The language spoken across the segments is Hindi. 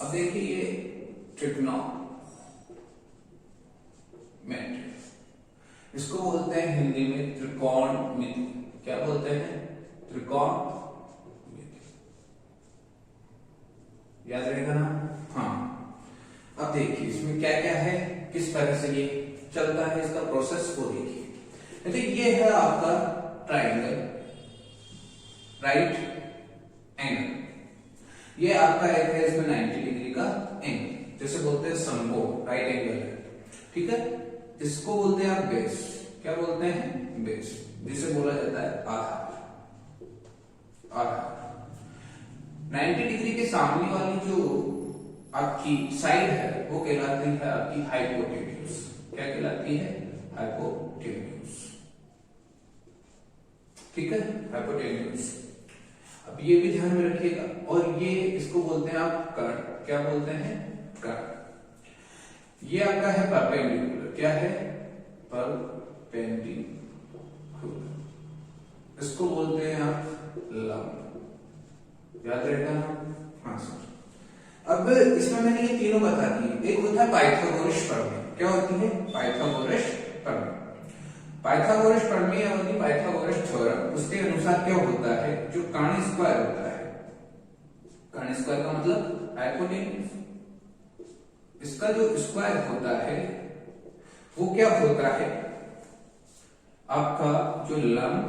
अब देखिए ये ट्रिग्नोमेट्री, इसको बोलते हैं हिंदी में त्रिकोणमिति। क्या बोलते हैं? त्रिकोणमिति। याद रहेगा ना? हाँ। अब देखिए इसमें क्या क्या है, किस तरह से ये चलता है, इसका प्रोसेस को देखिए। तो ये है आपका ट्राइंगल, राइट एंगल। ये आपका एक है इसमें 90 डिग्री का एंगल, जैसे बोलते हैं समकोण, राइट एंगल है, ठीक है। इसको बोलते हैं आप बेस। क्या बोलते हैं? बेस, जिसे बोला जाता है आधार। 90 डिग्री के सामने वाली जो आपकी साइड है वो कहलाती है आपकी हाइपोटेन्यूज। क्या कहलाती है? हाइपोटेन्यूज, ठीक है, हाइपोटेन्यूज। अब ये भी ध्यान में रखिएगा। और ये इसको बोलते हैं आप कर्ण। क्या बोलते हैं? कर्ण। ये आपका है परपेंडिकुलर। क्या है? परपेंडिकुलर। इसको बोलते हैं आप लंब। याद रहेगा ना? हाँ सर। अब इसमें मैंने ये तीनों बता दिए। एक होता है पाइथागोरस प्रमेय। क्या होती है? पाइथागोरस प्रमेय। पाइथागोरस प्रमेय यानी पाइथागोरस थ्योरम, उसके अनुसार क्या होता है, जो कर्ण स्क्वायर होता है, कर्ण स्क्वायर का मतलब हाइपोटेन्यूज, इसका जो स्क्वायर होता है वो क्या होता है, आपका जो लंब,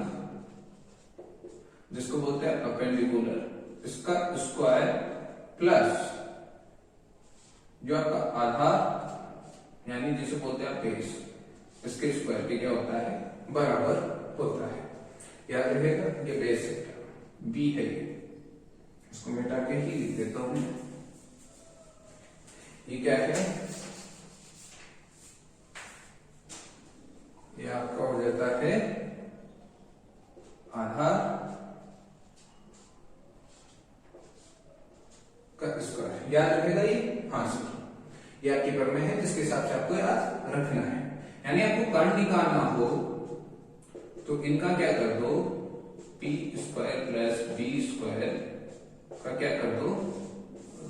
जिसको बोलते हैं परपेंडिकुलर, इसका स्क्वायर प्लस जो आपका आधार यानी जिसे बोलते हैं बेस, इसके स्क्वायर के क्या होता है? बराबर होता है। याद रखेगा, ये बेस है, बी है ये। इसको मिटा के ही लिख देता हूं। ये क्या है? ये आपका हो जाता है आधार का स्क्वायर। याद रखेगा ये? हाँ सर। ये आपकी प्रमेय है जिसके हिसाब से आपको याद रखना है। यानी आपको कर्ण निकालना हो तो इनका क्या कर दो, P square plus B square का क्या कर दो,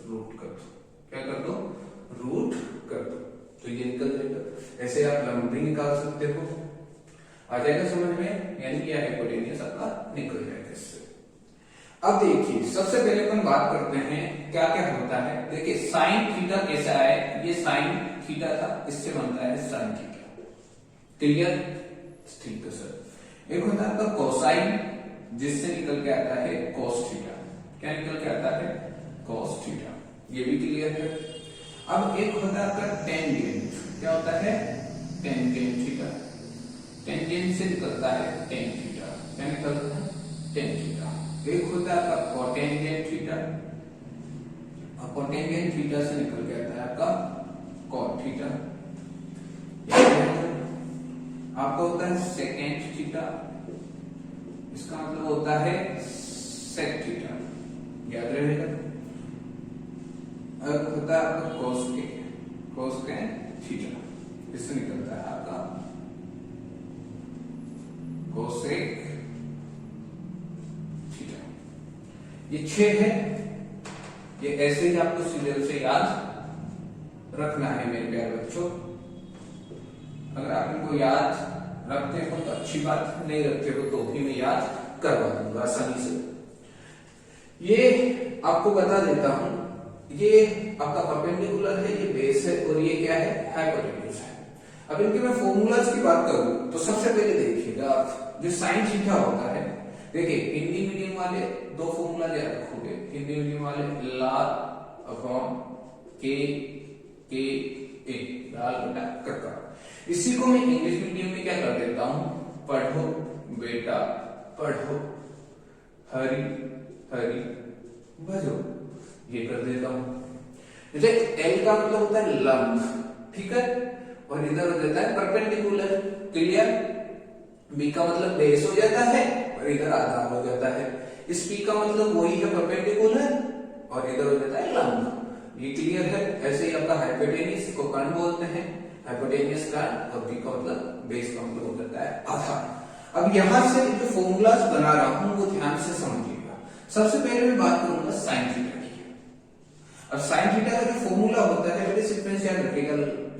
रूट कर दो। क्या कर दो? रूट कर दो, तो ये निकल जाएगा। ऐसे आप लंब भी निकाल सकते हो। आ जाएगा समझ में? यानी कि हाइपोटेन्यूज आपका निकल जाएगा इससे। अब देखिए सबसे पहले अपन बात करते हैं क्या क्या होता है। देखिए साइन थीटा कैसा है, ये साइन थीटा था, इससे बनता है साइन थीटा। क्लियर? ठीक है सर। एक होता है आपका कोसाइन, जिससे निकल के आता है cos थीटा। क्या निकल के आता है? cos theta. ये भी क्लियर है। अब एक होता है आपका टेंजेंट। क्या होता है? Tangent theta. टेंजेंट से निकलता है टेन थीटा। क्या निकलता है? Tan theta. एक होता है आपका कोटेंजेंट थीटा, और कोटेंजेंट थीटा से निकल के आता है आपका cot थीटा। आपका होता है सेकेंड थीटा, इसका मतलब होता है सेक थीटा। याद रहेगा। अब होता है आपका कोसेक थीटा, इससे निकलता है आपका कोसेक थीटा। ये 6 है। ये ऐसे ही आपको सीरियल से याद रखना है मेरे प्यारे बच्चों। अगर आप इनको याद रखते हो तो अच्छी बात, नहीं रखते हो तो भी मैं याद करवा दूंगा आसानी से। ये आपको बता देता हूं, ये आपका परपेंडिकुलर है, ये बेस है, और ये क्या है? हाइपोटेन्यूज है। अब इनके मैं फॉर्मूलाज की बात करूं तो सबसे पहले देखिएगा जो साइन थीटा होता है। देखिए हिंदी मीडियम वाले दो फॉर्मूला याद रखोगे। हिंदी मीडियम वाले लाल अपॉन के ए, लाल बटा कक्का। इसी को मैं इंग्लिश मीडियम में क्या कर देता हूं, पढ़ो बेटा पढ़ो, हरी हरी भजो, ये कर देता हूं। जैसे एल का मतलब होता है लंब, ठीक है, और इधर हो जाता है परपेंडिकुलर। क्लियर? बी का मतलब बेस हो जाता है और इधर आधार हो जाता है। इस पी का मतलब वही है परपेंडिकुलर, और इधर हो जाता है लंब। ये क्लियर है? ऐसे ही आपका हाइपोटेन्यूज को कर्ण बोलते हैं, हाइपोटेन्यूज कर्ण, और बी का मतलब बेस का मतलब हो जाता है आधार। अब यहां से जो फॉर्मूलाज बना रहा हूं वो ध्यान से समझिएगा। सबसे पहले मैं बात करूंगा साइन थीटा की। अब साइन थीटा का जो फॉर्मूला होता है बेटे सीक्वेंस याद रखिएगा,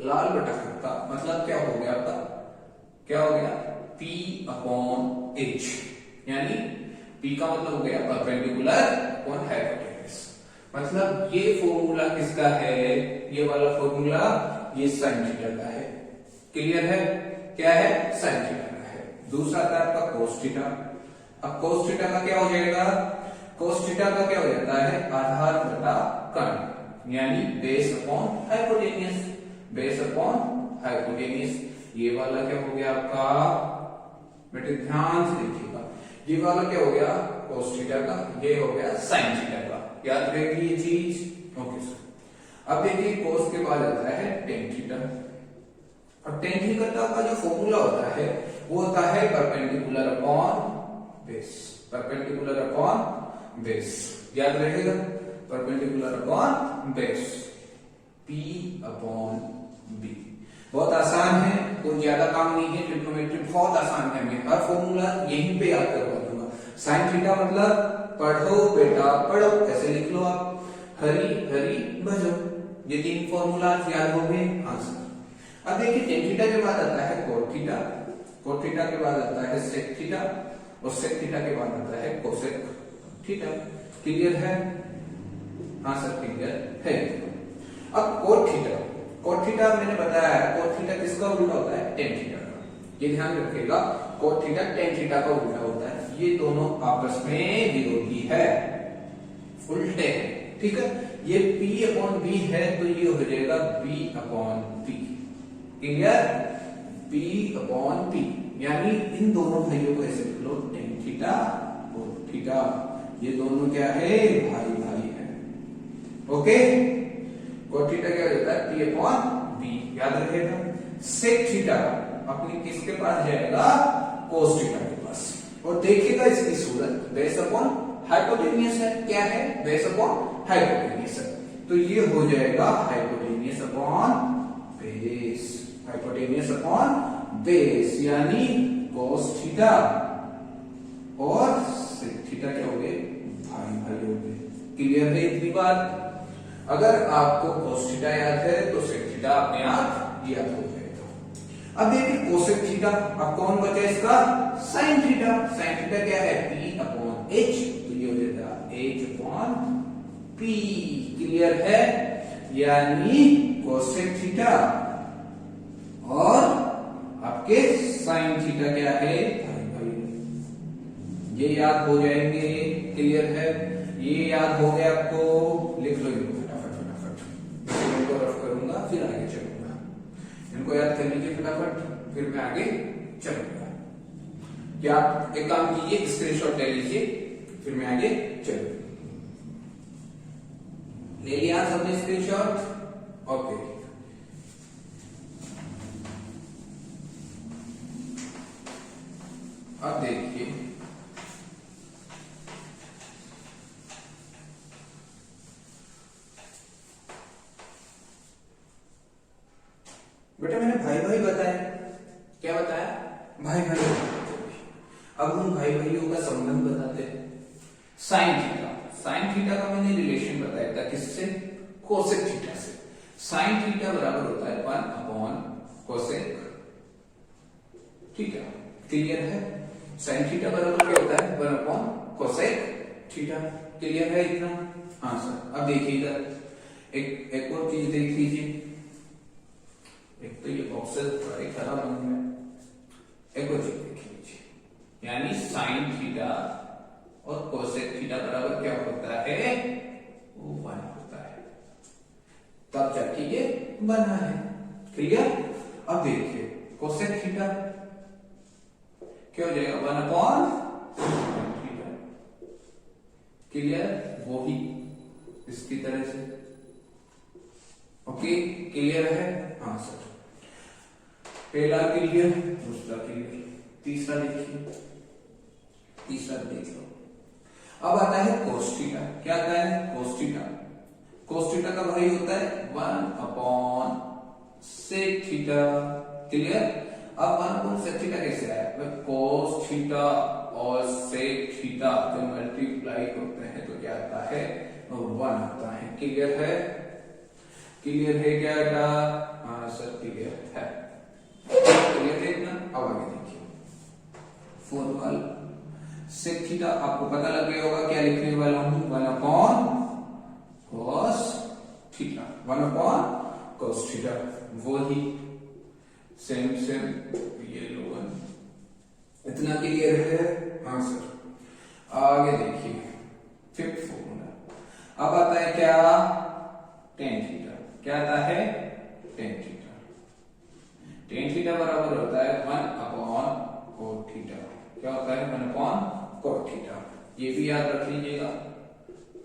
लाल बटा का मतलब क्या हो गया आपका, क्या हो गया P अपॉन H, यानी P का मतलब हो गया परपेंडिकुलर अपॉन हाइपोटेन्यूज। मतलब ये फॉर्मूला किसका है, ये वाला फॉर्मूला ये साइन थीटा का है। क्लियर है, क्या है साइन थीटा का है। दूसरा था आपका कोस थीटा। अब कोस थीटा का क्या हो जाएगा, कोस थीटा का क्या हो जाता है आधार बटा कर्ण, यानी base upon hypotenuse, base upon hypotenuse. ये वाला क्या हो गया आपका, बेटे ध्यान से देखिएगा, ये वाला क्या हो गया कोस थीटा का, ये हो गया साइन थीटा का। याद रहेगी ये चीज, ओके सर। अब देखिए कोस के बाद आता है टेन थीटा। और टेन थीटा का जो फॉर्मूला होता है वो होता है perpendicular upon base, perpendicular upon base. याद रहेगा perpendicular upon base, P upon B। बहुत आसान है, कोई ज्यादा काम नहीं है, ट्रिग्नोमेट्री बहुत आसान है। मैं हर फॉर्मूला यहीं पे याद करवा दूंगा। साइन थीटा मतलब पढ़ो बेटा पढ़ो, ऐसे लिख लो आप, हरी हरी भजो। ये तीन फॉर्मूला याद हो गए आंसर। अब देखिए टेन थीटा के बाद आता है कोट थीटा, कोट थीटा के बाद आता है सेक थीटा, और सेक थीटा के बाद आता है कोसेक थीटा। क्लियर है, हाँ सर क्लियर है। अब कोट थीटा, कोट थीटा मैंने बताया कोट थीटा किसका उल्टा होता है टेन थीटा का। ये ध्यान रखिएगा, कोट थीटा टेन थीटा का उल्टा होता है। ये दोनों आपस में विरोधी है, उल्टे हैं, ठीक है। ये P अपॉन B है तो ये हो जाएगा B upon P। Clear, P upon P, यानी इन दोनों भाइयों को ऐसे लिख लो टेन थीटा कोट थीटा। ये दोनों क्या है भाई भाई है, ओके। कोट थीटा क्या हो जाता है P अपॉन B, याद रखेगा। सेक थीटा अपनी किसके पास जाएगा, कोस थीटा के पास। और देखिएगा इसकी सूरत बेस अपॉन हाइपोटेन्यूज है, क्या है बेस अपॉन हाइपोटेन्यूज है, तो ये हो जाएगा hypotenuse upon base, hypotenuse upon base, यानी कोस थीटा और सेक थीटा क्या हो गए भाई भाई हो गए। क्लियर है इतनी बात। अगर आपको कोस थीटा याद है तो सेक थीटा अपने आप याद हो जाएगा। अब देखिए कोसेक थीटा, अब कौन बचा इसका साइन थीटा। साइन थीटा क्या है P अपॉन H, तो ये हो जाएगा H अपॉन P। क्लियर है, यानी कोसेक थीटा और आपके साइन थीटा क्या है भाई भाई, ये याद हो जाएंगे। क्लियर है, ये याद हो गया आपको, लिख लो इनको फटाफट फटाफट, इनको रफ करूंगा फिर आगे चलूंगा। इनको याद कर लीजिए फटाफट, फिर मैं आगे चलूंगा। क्या आप एक काम कीजिए स्क्रीनशॉट ले लीजिए, फिर मैं आगे चलूंगा। ले लिया सबने स्क्रीनशॉट, ओके। अब देखिए बेटा मैंने भाई भाई बताया, क्या बताया भाई भाई। अब हम भाई भाइयों का संबंध बताते हैं। साइन थीटा, साइन थीटा का मैंने रिलेशन बताया था किससे, कोसेक थीटा से। साइन थीटा बराबर होता है 1 अपॉन कोसेक थीटा। क्लियर है, साइन थीटा बराबर क्या होता है 1 अपॉन कोसेक थीटा। क्लियर है इतना, हाँ सर। अब देखिए इधर एक और चीज देख लीजिए, एक तो ये बॉक्सेस बड़े खराब बन गए, एक और चीज देख लीजिए, यानी साइन थीटा और कोसेक थीटा बराबर क्या होता है, वो 1 होता है, तब जाके ये बना है। क्लियर। अब देखिए कोसेक थीटा क्या हो जाएगा 1 अपॉन थीटा। क्लियर, वो ही इसकी तरह से, ओके। क्लियर है, हाँ सर। पहला क्लियर, दूसरा क्लियर, तीसरा देखिए, तीसरा देख लो। अब आता है कोस थीटा। क्या आता है कोस थीटा, कोस थीटा का भाई होता है 1 अपॉन सेक थीटा। क्लियर। अब 1 अपॉन सेक थीटा कैसे आया, कोस थीटा और सेक थीटा जब मल्टीप्लाई होते हैं तो क्या आता है 1 आता है। क्लियर है? क्लियर है क्या बेटा? हाँ सर क्लियर है। क्लियर है इतना? अब आगे देखिए फॉर्मूला सेक थीटा आपको पता लग गया होगा क्या लिखने वाला हूं, 1 upon cos theta, 1 upon cos theta, वही सेम ये लो 1। इतना क्लियर है? हाँ सर। आगे देखिए फिफ्थ फॉर्मूला अब आता है क्या, tan थीटा। क्या आता है? tan theta. tan थीटा बराबर होता है 1 अपॉन cot थीटा। क्या होता है? 1 अपॉन cot थीटा। ये भी याद रख लीजिएगा,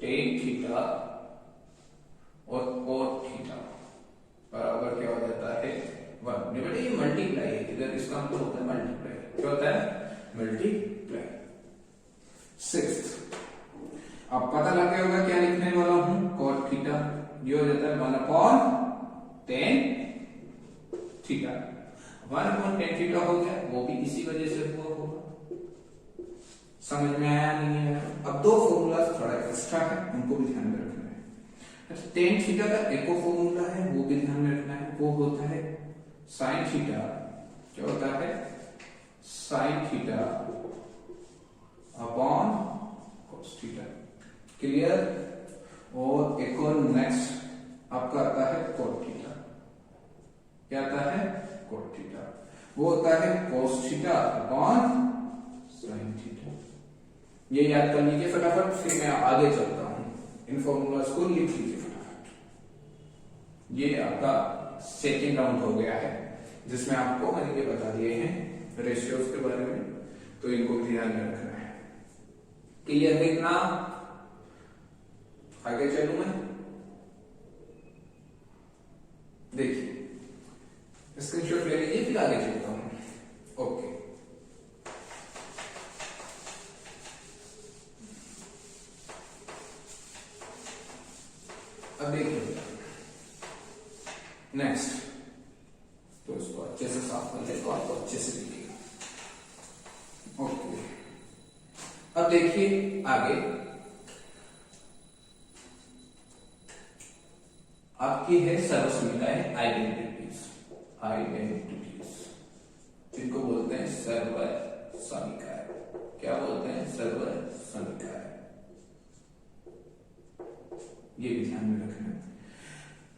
tan थीटा और cot थीटा बराबर क्या हो जाता है? 1। बेटा ये मल्टीप्लाई है, इधर इसका मतलब होता है मल्टीप्लाई। क्या होता है? मल्टीप्लाई। सिक्स्थ अब पता लग गया होगा क्या लिखने वाला हूं, cot थीटा। ये हो जाता है 1 upon tan theta. 1 upon tan theta हो गया, वो भी इसी वजह से हुआ होगा। समझ में आया नहीं है? अब दो फॉर्मूला थोड़ा एक्स्ट्रा है, उनको भी ध्यान में रखना है। tan थीटा का एक और फॉर्मूला है, वो भी ध्यान में रखना है, वो होता है sin थीटा। क्या होता है? sin theta upon cos theta. Clear? और एक और नेक्स्ट आपका आता है cot थीटा। क्या आता है? cot theta. वो होता है cos theta upon sin theta. ये याद कर लीजिए फटाफट, फिर मैं आगे चलता हूं। इन फॉर्मूलास को लिख लीजिए फटाफट। ये आपका सेकेंड राउंड हो गया है, जिसमें आपको मैंने ये बता दिए हैं रेशियोज के बारे में, तो इनको ध्यान में रखना है। क्लियर है इतना? आगे चलूं मैं? देखिए स्क्रीनशॉट ले लीजिए, फिर आगे चलता हूं। ओके अब देखिए नेक्स्ट, तो इसको अच्छे से साफ कर ले तो आपको अच्छे से दिखेगा। ओके अब देखिए आगे आपकी है सर्वसमीकरण आइडेंटिटीज। इनको बोलते हैं सर्वर समीकरण। क्या बोलते हैं? सर्वर समीकरण। ये भी ध्यान में रखना है।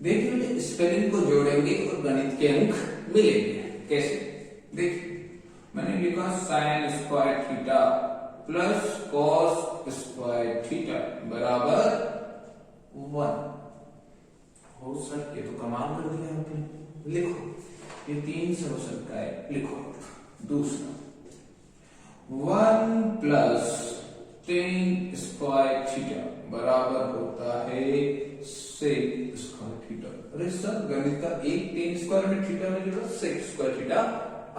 देखिए स्पेलिंग को जोड़ेंगे और गणित के अंक मिलेंगे। कैसे? देखिए मैंने लिखा sin square theta plus cos square theta बराबर 1। हो सर ये तो कमाल कर दिया आपने। लिखो ये 3 सर्वसमीकरण लिखो। दूसरा 1 प्लस tan स्क्वायर थीटा बराबर होता है sec स्क्वायर थीटा। अरे सर गणित का एक tan स्क्वायर में थीटा में जोड़ा, sec स्क्वायर थीटा आ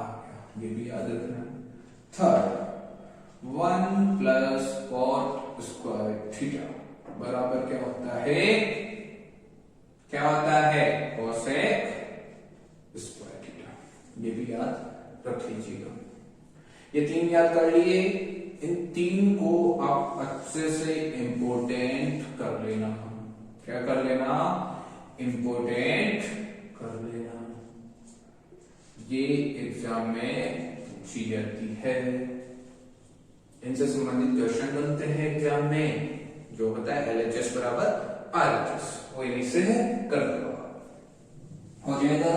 गया, ये भी याद रखना। Third 1 plus cot square theta बराबर क्या होता है? क्या होता है? cosec square theta. ये भी याद रख लीजिएगा। ये 3 याद कर लिए। इन 3 को आप अच्छे से इंपोर्टेंट कर लेना। क्या कर लेना? इंपोर्टेंट कर लेना। ये एग्जाम में पूछी जाती है। इनसे संबंधित क्वेश्चन बनते हैं एग्जाम में, जो होता है LHS बराबर RHS, वो इन्हीं से कर दो हो जाएगा।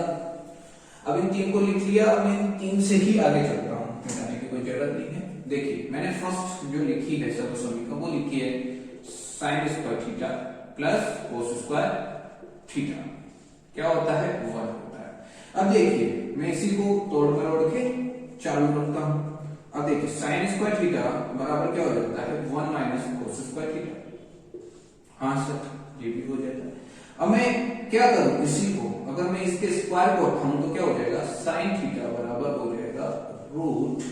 अब इन 3 को लिख लिया, अब मैं इन 3 से ही आगे चलता हूं, मिटाने की कोई जरूरत नहीं है। देखिए मैंने फर्स्ट जो लिखी है सर्वसमीकरण वो लिखी है sin square theta plus cos square theta. क्या होता है? 1 होता है। अब देखिए मैं इसी को तोड़ मरोड़ के चालू करता हूं। अब देखिए sin स्क्वायर थीटा बराबर क्या हो जाता है? 1 माइनस cos स्क्वायर थीटा। हाँ सर ये भी हो जाता है। अब मैं क्या करूं? इसी को अगर मैं इसके स्क्वायर को उठाऊं तो क्या हो जाएगा? sin थीटा बराबर हो जाएगा root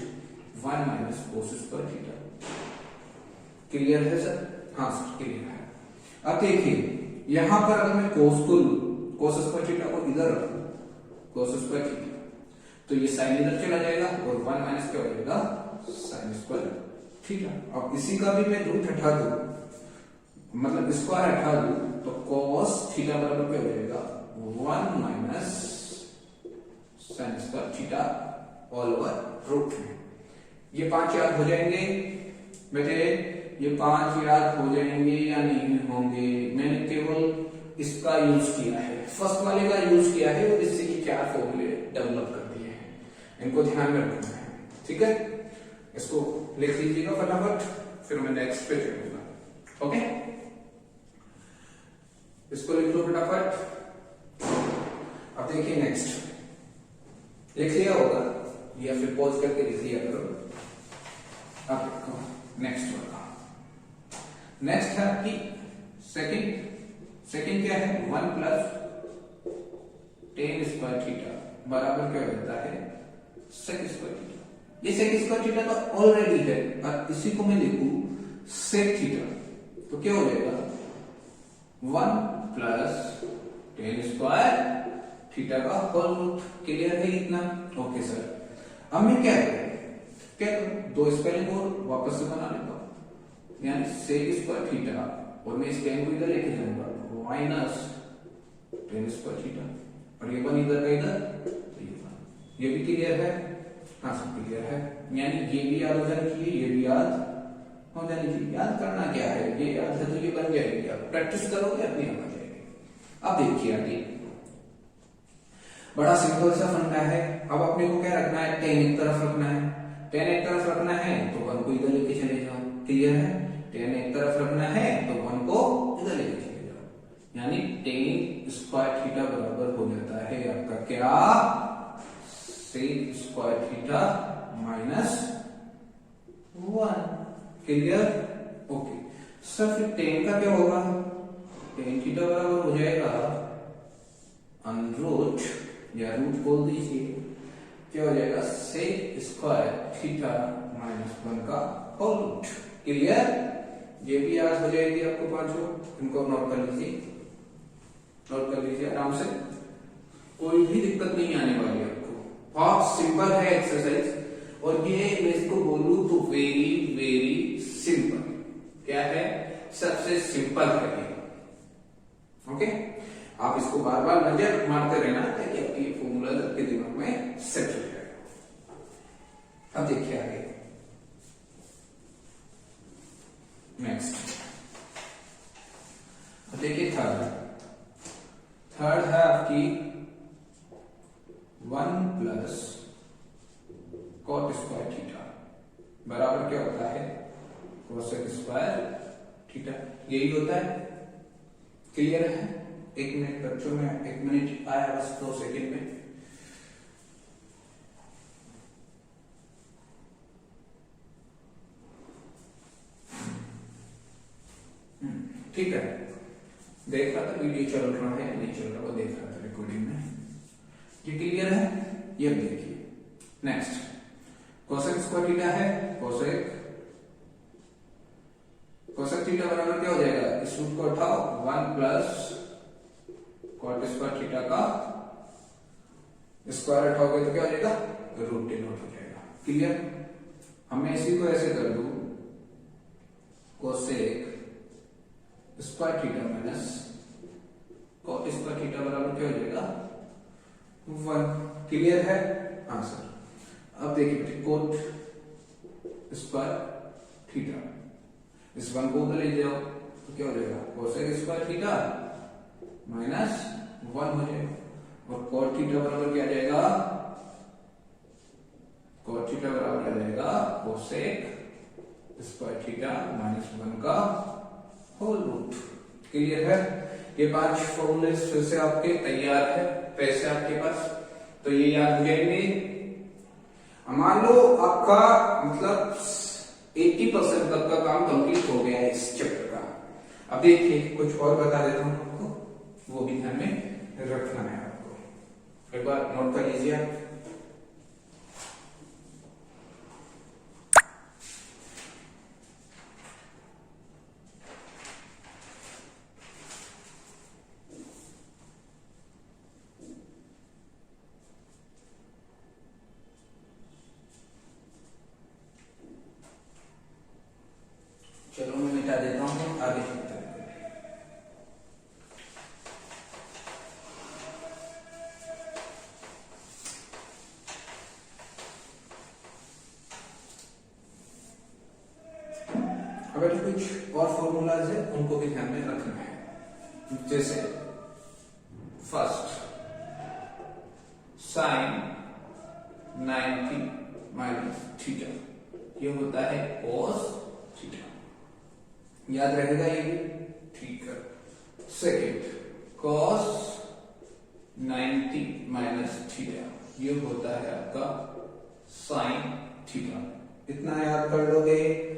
1 minus cos square theta. Clear है सर? हाँ सर क्लियर है। अब देखिए यहां पर अगर मैं cos स्क्वायर थीटा को इधर रखूं, cos स्क्वायर थीटा, तो ये साइन इधर चला जाएगा और 1 माइनस क्या हो जाएगा? sin square theta. अब इसी का भी मैं रूट हटा दूं, मतलब स्क्वायर हटा दूं तो cos थीटा बराबर क्या हो जाएगा 1 minus sin square theta all over root में। ये 5 याद हो जाएंगे बेटे, ये 5 याद हो जाएंगे या नहीं होंगे? मैंने केवल इसका यूज किया है, फर्स्ट वाले का यूज किया है और इससे की क्या फॉर्मूले डेवलप कर दिए हैं, इनको ध्यान में रखना है। ठीक है, इसको लिख लीजिएगा फटाफट, फिर मैं नेक्स्ट पे चलूंगा। ओके, इसको लिख लो फटाफट। अब देखिए नेक्स्ट लिख लिया होगा या फिर पॉज करके लिख लिया करो। अब देखो नेक्स्ट वाला, नेक्स्ट है कि सेकंड क्या है 1 प्लस टेन स्क्वायर थीटा बराबर क्या होता है सेक स्क्वायर थीटा। ये सेक स्क्वायर थीटा तो ऑलरेडी है और इसी को मैं लिखूं सेक थीटा तो क्या हो जाएगा 1 प्लस टेन स्क्वायर थीटा का होल रूट। क्लियर है इतना? ओके सर, अब मैं क्या करूं, दो स्पेलिंग और वापस से बना लेता हूं, यानी सेक स्क्वायर थीटा और मैं इस टेन को इधर लेके जाऊंगा माइनस टेन स्क्वायर थीटा और ये 1 इधर का इधर, ये भी क्लियर है? हाँ सब क्लियर है, यानी ये भी याद हो जानी चाहिए, ये भी याद हो जानी चाहिए। याद करना क्या है, ये याद है तो ये बन जाएगी, आप प्रैक्टिस करोगे अपने आप आ जाएगी। अब देखिए आगे बड़ा सिंपल सा फंडा है। अब अपने को क्या रखना है, टेन एक तरफ रखना है, टेन एक तरफ रखना है तो 1 को इधर लेके चले जाओ। क्लियर है? टेन एक तरफ रखना है तो 1 को इधर लेके चले जाओ, यानी टेन स्क्वायर थीटा बराबर हो जाता है आपका क्या sec square theta minus 1। Clear? Okay sir, फिर टेन का क्या होगा, टेन थीटा बराबर हो जाएगा अनरूट या रूट बोल दीजिए, क्या हो जाएगा सेक स्क्वायर थीटा माइनस 1 का होल रूट। क्लियर? ये भी याद हो जाएगी आपको पांचों, इनको नोट कर लीजिए, नोट कर लीजिए आराम से, कोई भी दिक्कत नहीं आने वाली आपको। बहुत सिंपल है एक्सरसाइज और ये मैं इसको बोलूं तो वेरी वेरी सिंपल। क्या है? सबसे सिंपल है ये। ओके, आप इसको बार बार नजर मारते रहना ताकि आपकी फॉर्मूला आपके दिमाग में सेट हो जाएगा। अब देखिए आगे नेक्स्ट, अब देखिए थर्ड है आपकी 1 प्लस कॉट स्क्वायर थीटा बराबर क्या होता है कोसेक स्क्वायर थीटा। यही होता है। क्लियर है? 1 मिनट बच्चों में 1 मिनट आया बस 2 सेकेंड में। ठीक है, देख रहा था वीडियो चल रहा है नहीं चल रहा, वो देख रहा था रिकॉर्डिंग में। ये क्लियर है? ये देखिए नेक्स्ट, कोसेक स्क्वायर थीटा है, कोसेक थीटा बराबर क्या हो जाएगा, इस रूट को उठाओ 1 प्लस कॉट स्क्वायर थीटा का स्क्वायर उठाओगे तो क्या हो जाएगा रूट डिनोट हो जाएगा। क्लियर? हमें इसी को ऐसे कर दूं cosec square theta minus cot square theta बराबर क्या हो जाएगा 1। क्लियर है? हाँ सर। अब देखिए कोट स्क्वायर थीटा, इस 1 को उधर ले जाओ तो क्या हो जाएगा कोसेक स्क्वायर थीटा माइनस 1 हो जाएगा और कॉट थीटा बराबर क्या आ जाएगा, कॉट थीटा बराबर आ जाएगा कोसेक स्क्वायर थीटा माइनस 1 का होल रूट। क्लियर है? ये 5 फॉर्मूले फिर से आपके तैयार है पैसे आपके पास, तो ये याद हो जाएंगे। मान लो आपका मतलब 80% तक का काम कंप्लीट हो गया है इस चैप्टर का। अब देखिए कुछ और बता देता हूं आपको, वो भी ध्यान में रखना है आपको, एक बार नोट कर लीजिए आप। चलो मैं मिटा देता हूं, आगे चलते हैं। अब बेटा कुछ और फॉर्मूलाज है, उनको भी ध्यान में रखना है। जैसे फर्स्ट साइन 90 माइनस थीटा, ये होता है cos थीटा, याद रहेगा ये भी, ठीक है। सेकेंड cos 90 माइनस थीटा, ये होता है आपका साइन थीटा, इतना याद कर लोगे।